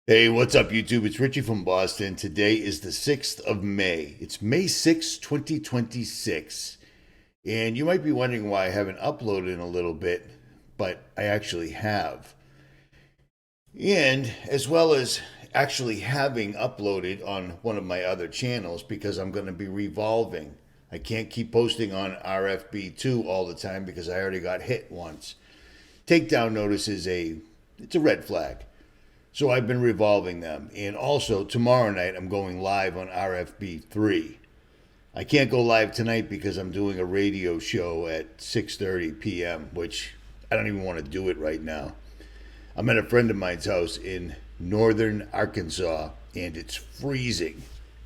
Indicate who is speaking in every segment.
Speaker 1: Hey, what's up, YouTube? It's Richie from Boston. Today is the 6th of May. It's May 6th, 2026. And you might be wondering why I haven't uploaded in a little bit, but I actually have. And as well as actually having uploaded on one of my other channels because I'm going to be revolving. I can't keep posting on RFB2 all the time because I already got hit once. Takedown notice is it's a red flag. So I've been revolving them. And also, tomorrow night, I'm going live on RFB3. I can't go live tonight because I'm doing a radio show at 6:30 p.m., which I don't even want to do it right now. I'm at a friend of mine's house in northern Arkansas, and it's freezing.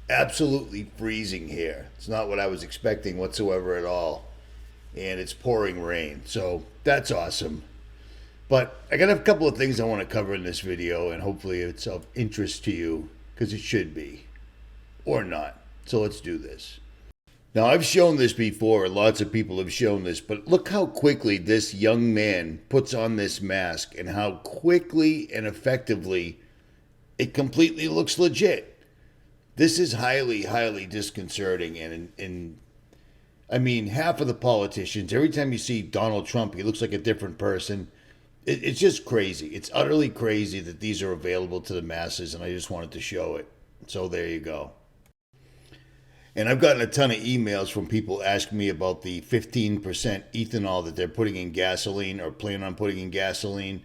Speaker 1: Absolutely freezing here. It's not what I was expecting whatsoever at all. And it's pouring rain. So that's awesome. But I got a couple of things I want to cover in this video, and hopefully it's of interest to you, because it should be, or not. So let's do this. Now, I've shown this before, lots of people have shown this, but look how quickly this young man puts on this mask and how quickly and effectively it completely looks legit. This is highly, highly disconcerting, and I mean, half of the politicians, every time you see Donald Trump, he looks like a different person. It's just crazy. It's utterly crazy that these are available to the masses, and I just wanted to show it. So there you go. And I've gotten a ton of emails from people asking me about the 15% ethanol that they're putting in gasoline or plan on putting in gasoline.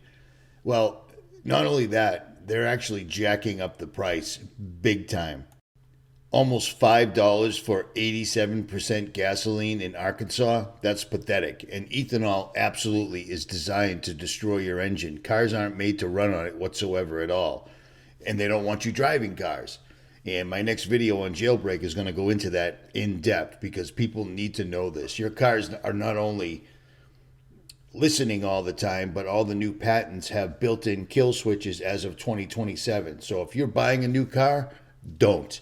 Speaker 1: Well, not only that, they're actually jacking up the price big time. Almost $5 for 87% gasoline in Arkansas. That's pathetic. And ethanol absolutely is designed to destroy your engine. Cars aren't made to run on it whatsoever at all. And they don't want you driving cars. And my next video on jailbreak is going to go into that in depth because people need to know this. Your cars are not only listening all the time, but all the new patents have built-in kill switches as of 2027. So if you're buying a new car, don't.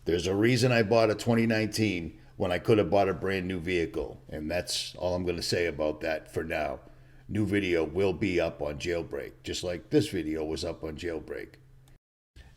Speaker 1: There's a reason I bought a 2019 when I could have bought a brand new vehicle. And that's all I'm going to say about that for now. New video will be up on Jailbreak, just like this video was up on Jailbreak.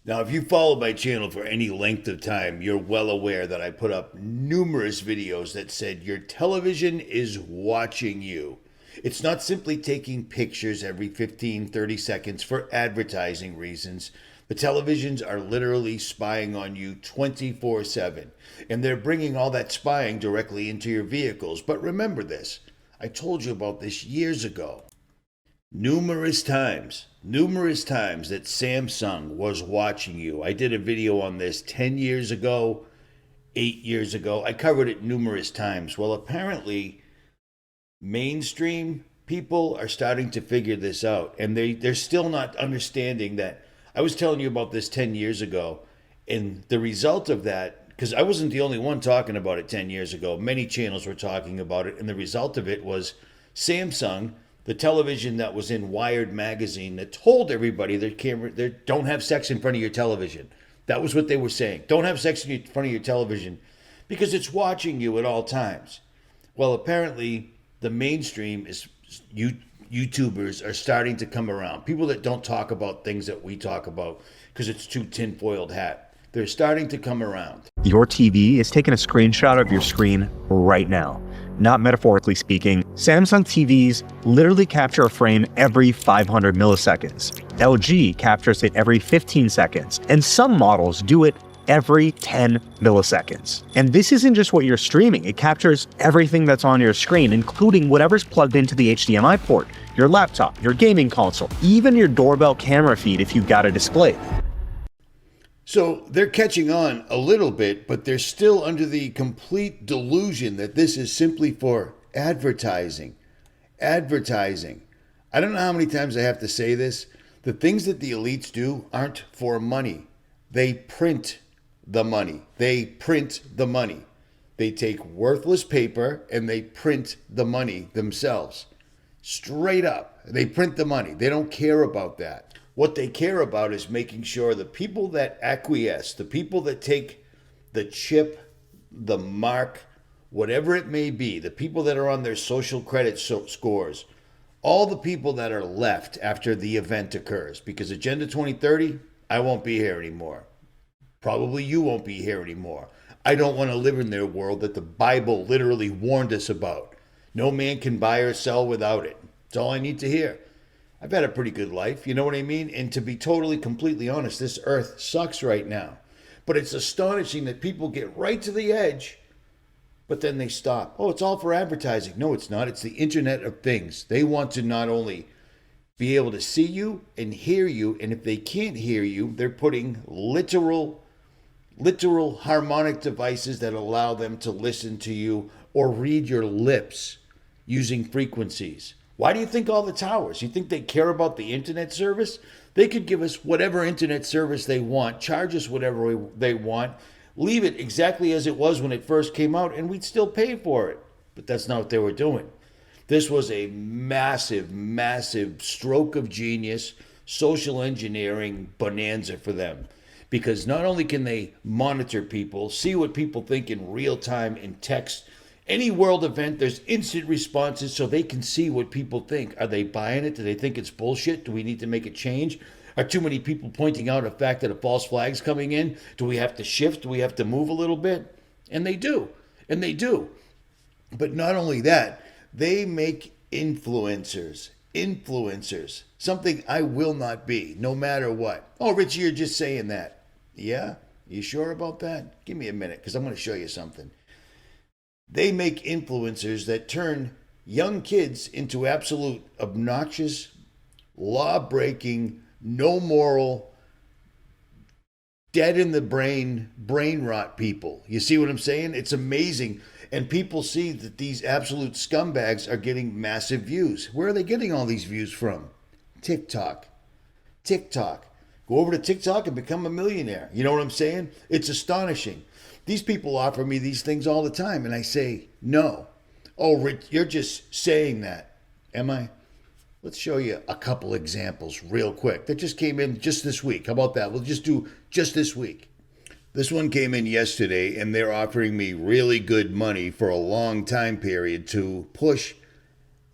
Speaker 1: Now, if you follow my channel for any length of time, you're well aware that I put up numerous videos that said your television is watching you. It's not simply taking pictures every 15, 30 seconds for advertising reasons. The televisions are literally spying on you 24/7, and they're bringing all that spying directly into your vehicles. But remember this, I told you about this years ago. Numerous times that Samsung was watching you. I did a video on this 10 years ago, 8 years ago. I covered it numerous times. Well, apparently, mainstream people are starting to figure this out, and they're still not understanding that. I was telling you about this 10 years ago, and the result of that, because I wasn't the only one talking about it 10 years ago, many channels were talking about it, and the result of it was Samsung, the television that was in Wired magazine, that told everybody that don't have sex in front of your television. That was what they were saying. Don't have sex in front of your television because it's watching you at all times. Well, apparently, the mainstream is YouTubers are starting to come around. People that don't talk about things that we talk about because it's too tinfoiled hat. They're starting to come around.
Speaker 2: Your TV is taking a screenshot of your screen right now. Not metaphorically speaking, Samsung TVs literally capture a frame every 500 milliseconds. LG captures it every 15 seconds, and some models do it every 10 milliseconds. And this isn't just what you're streaming, it captures everything that's on your screen, including whatever's plugged into the HDMI port, your laptop, your gaming console, even your doorbell camera feed if you've got a display.
Speaker 1: So they're catching on a little bit, but they're still under the complete delusion that this is simply for advertising. Advertising. I don't know how many times I have to say this. The things that the elites do aren't for money. They print the money. They print the money. They take worthless paper and they print the money themselves. Straight up. They print the money. They don't care about that. What they care about is making sure the people that acquiesce, the people that take the chip, the mark, whatever it may be, the people that are on their social credit scores, all the people that are left after the event occurs, because Agenda 2030, I won't be here anymore. Probably you won't be here anymore. I don't want to live in their world that the Bible literally warned us about. No man can buy or sell without it. That's all I need to hear. I've had a pretty good life, you know what I mean? And to be totally, completely honest, this earth sucks right now. But it's astonishing that people get right to the edge, but then they stop. Oh, it's all for advertising. No, it's not. It's the Internet of Things. They want to not only be able to see you and hear you, and if they can't hear you, they're putting literal harmonic devices that allow them to listen to you or read your lips using frequencies. Why do you think all the towers? You think they care about the internet service? They could give us whatever internet service they want, charge us whatever they want, leave it exactly as it was when it first came out, and we'd still pay for it. But that's not what they were doing. This was a massive, massive stroke of genius, social engineering bonanza for them. Because not only can they monitor people, see what people think in real time in text, any world event, there's instant responses so they can see what people think. Are they buying it? Do they think it's bullshit? Do we need to make a change? Are too many people pointing out a fact that a false flag's coming in? Do we have to shift? Do we have to move a little bit? And they do. And they do. But not only that, they make influencers. Influencers. Something I will not be, no matter what. Oh, Richie, you're just saying that. Yeah? You sure about that? Give me a minute, because I'm going to show you something. They make influencers that turn young kids into absolute obnoxious, law-breaking, no moral, dead in the brain rot people. You see what I'm saying? It's amazing. And people see that these absolute scumbags are getting massive views. Where are they getting all these views from? TikTok. TikTok. Go over to TikTok and become a millionaire. You know what I'm saying? It's astonishing. These people offer me these things all the time, and I say, no. Oh, Rich, you're just saying that. Am I? Let's show you a couple examples real quick that just came in just this week. How about that? We'll just do just this week. This one came in yesterday, and they're offering me really good money for a long time period to push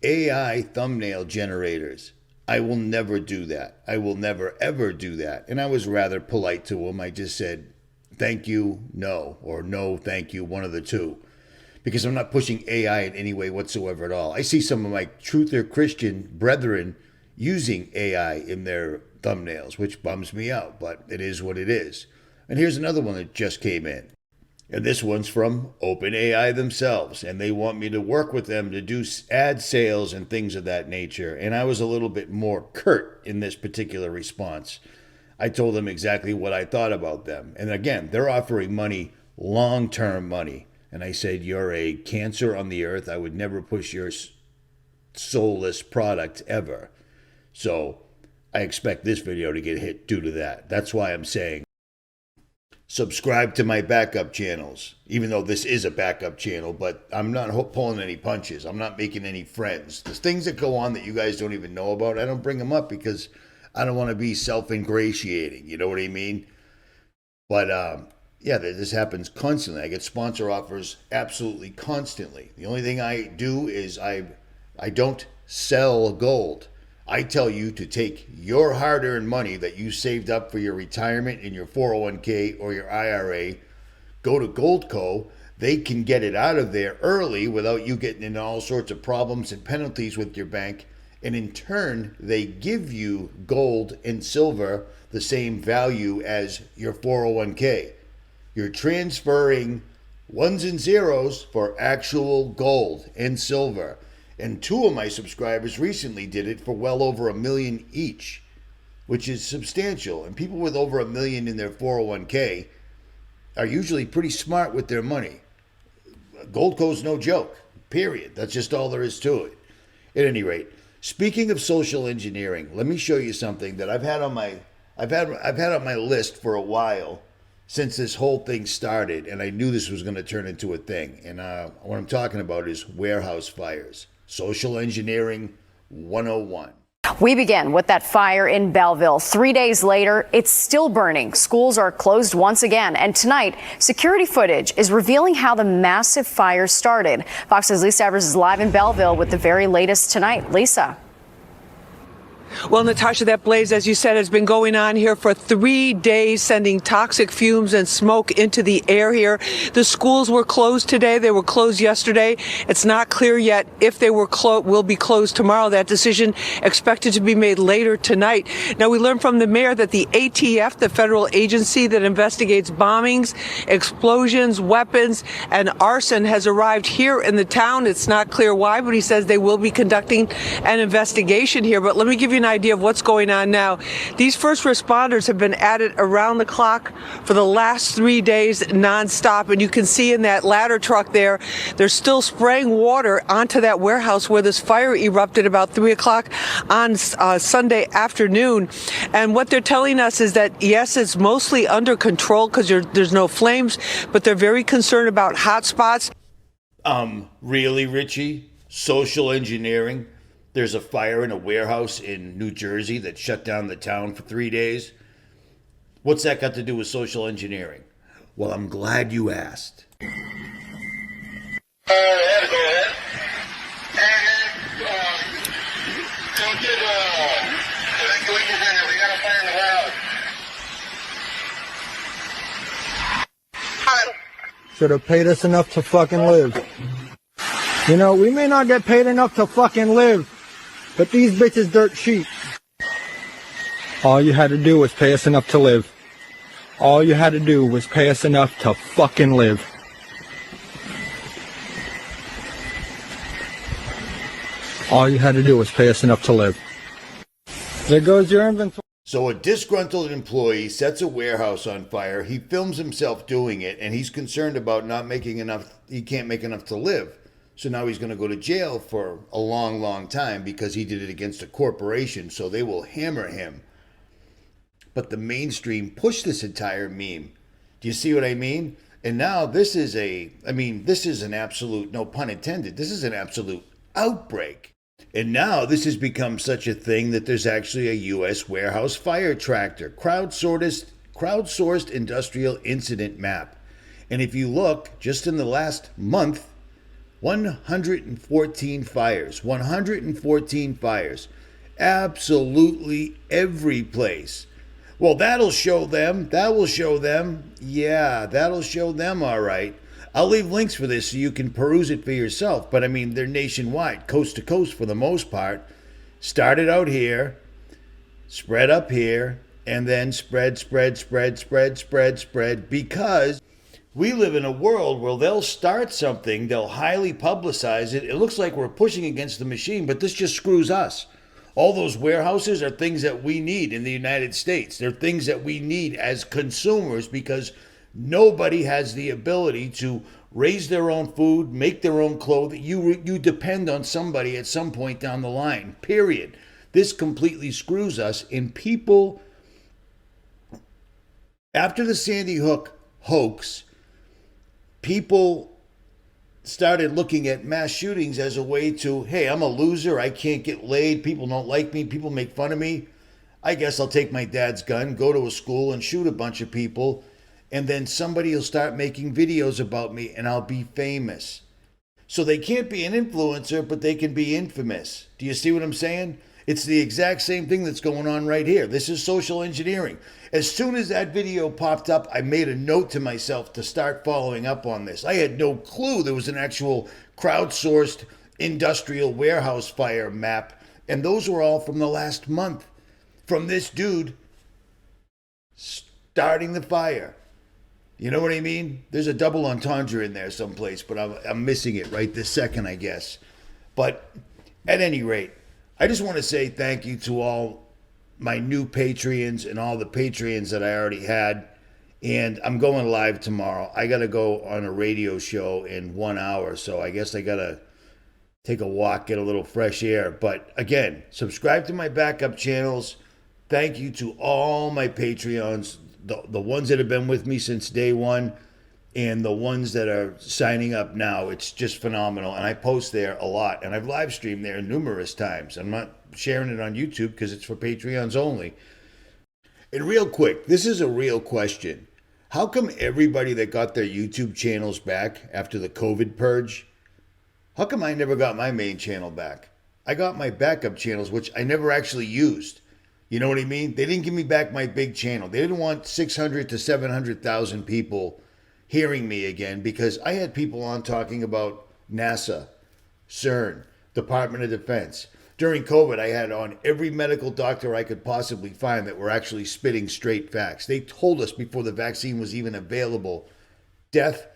Speaker 1: AI thumbnail generators. I will never do that. I will never, ever do that. And I was rather polite to them. I just said, thank you, no, or no, thank you, one of the two. Because I'm not pushing AI in any way whatsoever at all. I see some of my truther Christian brethren using AI in their thumbnails, which bums me out, but it is what it is. And here's another one that just came in. And this one's from OpenAI themselves, and they want me to work with them to do ad sales and things of that nature. And I was a little bit more curt in this particular response. I told them exactly what I thought about them. And again, they're offering money, long-term money. And I said, you're a cancer on the earth. I would never push your soulless product ever. So I expect this video to get hit due to that. That's why I'm saying, subscribe to my backup channels, even though this is a backup channel, but I'm not pulling any punches. I'm not making any friends. There's things that go on that you guys don't even know about. I don't bring them up because I don't want to be self-ingratiating. You know what I mean? But yeah, this happens constantly. I get sponsor offers absolutely constantly. The only thing I do is I don't sell gold. I tell you to take your hard-earned money that you saved up for your retirement in your 401k or your IRA, go to Goldco. They can get it out of there early without you getting into all sorts of problems and penalties with your bank. And in turn, they give you gold and silver the same value as your 401k. You're transferring ones and zeros for actual gold and silver. And two of my subscribers recently did it for well over $1 million each, which is substantial. And people with over $1 million in their 401k are usually pretty smart with their money. Goldco's no joke, period. That's just all there is to it. At any rate, speaking of social engineering, let me show you something that I've had on my list for a while since this whole thing started, and I knew this was going to turn into a thing. And what I'm talking about is warehouse fires. Social Engineering 101.
Speaker 3: We begin with that fire in Belleville. 3 days later, it's still burning. Schools are closed once again. And tonight, security footage is revealing how the massive fire started. Fox's Lisa Evers is live in Belleville with the very latest tonight. Lisa.
Speaker 4: Well, Natasha, that blaze, as you said, has been going on here for 3 days, sending toxic fumes and smoke into the air here. The schools were closed today. They were closed yesterday. It's not clear yet if they will be closed tomorrow. That decision expected to be made later tonight. Now, we learned from the mayor that the ATF, the federal agency that investigates bombings, explosions, weapons, and arson, has arrived here in the town. It's not clear why, but he says they will be conducting an investigation here. But let me give you an idea of what's going on now. These first responders have been at it around the clock for the last 3 days nonstop. And you can see in that ladder truck there, they're still spraying water onto that warehouse where this fire erupted about 3 o'clock on Sunday afternoon. And what they're telling us is that, yes, it's mostly under control because there's no flames, but they're very concerned about hot spots.
Speaker 1: Really, Richie? Social engineering? There's a fire in a warehouse in New Jersey that shut down the town for 3 days. What's that got to do with social engineering? Well, I'm glad you asked.
Speaker 5: Go ahead. Go to the center. We got a fire in the warehouse.
Speaker 6: Should have paid us enough to fucking live. You know, we may not get paid enough to fucking live, but these bitches dirt cheap. All you had to do was pay us enough to live. All you had to do was pay us enough to fucking live. All you had to do was pay us enough to live. There goes your inventory.
Speaker 1: So a disgruntled employee sets a warehouse on fire. He films himself doing it, and he's concerned about not making enough. He can't make enough to live. So now he's going to go to jail for a long, long time because he did it against a corporation. So they will hammer him. But the mainstream pushed this entire meme. Do you see what I mean? And now this is an absolute, no pun intended, this is an absolute outbreak. And now this has become such a thing that there's actually a U.S. warehouse fire tractor, crowdsourced industrial incident map. And if you look, just in the last month, 114 fires, 114 fires, absolutely every place. Well, that'll show them, yeah, that'll show them, all right. I'll leave links for this so you can peruse it for yourself. But I mean, they're nationwide, coast to coast for the most part. Started out here, spread up here, and then spread, because we live in a world where they'll start something, they'll highly publicize it. It looks like we're pushing against the machine, but this just screws us. All those warehouses are things that we need in the United States. They're things that we need as consumers because nobody has the ability to raise their own food, make their own clothing. You depend on somebody at some point down the line, period. This completely screws us. And people, after the Sandy Hook hoax, people started looking at mass shootings as a way to, hey, I'm a loser, I can't get laid, people don't like me, people make fun of me. I guess I'll take my dad's gun, go to a school and shoot a bunch of people, and then somebody will start making videos about me and I'll be famous. So they can't be an influencer, but they can be infamous. Do you see what I'm saying? It's the exact same thing that's going on right here. This is social engineering. As soon as that video popped up, I made a note to myself to start following up on this. I had no clue there was an actual crowdsourced industrial warehouse fire map. And those were all from the last month. From this dude starting the fire. You know what I mean? There's a double entendre in there someplace, but I'm missing it right this second, I guess. But at any rate, I just want to say thank you to all my new Patreons and all the Patreons that I already had. And I'm going live tomorrow. I got to go on a radio show in 1 hour, so I guess I got to take a walk, get a little fresh air. But again, subscribe to my backup channels. Thank you to all my Patreons, the ones that have been with me since day one and the ones that are signing up now. It's just phenomenal. And I post there a lot. And I've live streamed there numerous times. I'm not sharing it on YouTube because it's for Patreons only. And real quick, this is a real question. How come everybody that got their YouTube channels back after the COVID purge, how come I never got my main channel back? I got my backup channels, which I never actually used. You know what I mean? They didn't give me back my big channel. They didn't want 600 to 700,000 people hearing me again because I had people on talking about NASA, CERN, Department of Defense. During COVID, I had on every medical doctor I could possibly find that were actually spitting straight facts. They told us before the vaccine was even available, death,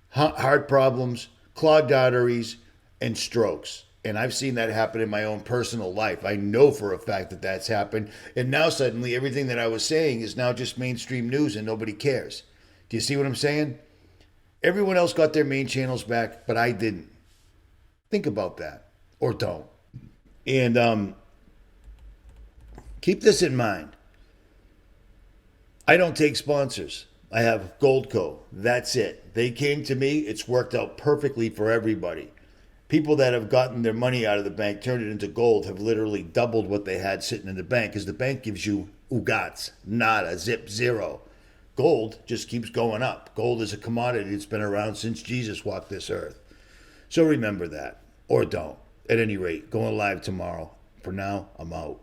Speaker 1: heart problems, clogged arteries, and strokes. And I've seen that happen in my own personal life. I know for a fact that that's happened. And now suddenly everything that I was saying is now just mainstream news and nobody cares. Do you see what I'm saying? Everyone else got their main channels back, but I didn't. Think about that. Or don't. And keep this in mind. I don't take sponsors. I have Goldco. That's it. They came to me. It's worked out perfectly for everybody. People that have gotten their money out of the bank, turned it into gold, have literally doubled what they had sitting in the bank because the bank gives you ugats, nada, zip, zero. Gold just keeps going up. Gold is a commodity that's been around since Jesus walked this earth. So remember that. Or don't. At any rate, going live tomorrow. For now, I'm out.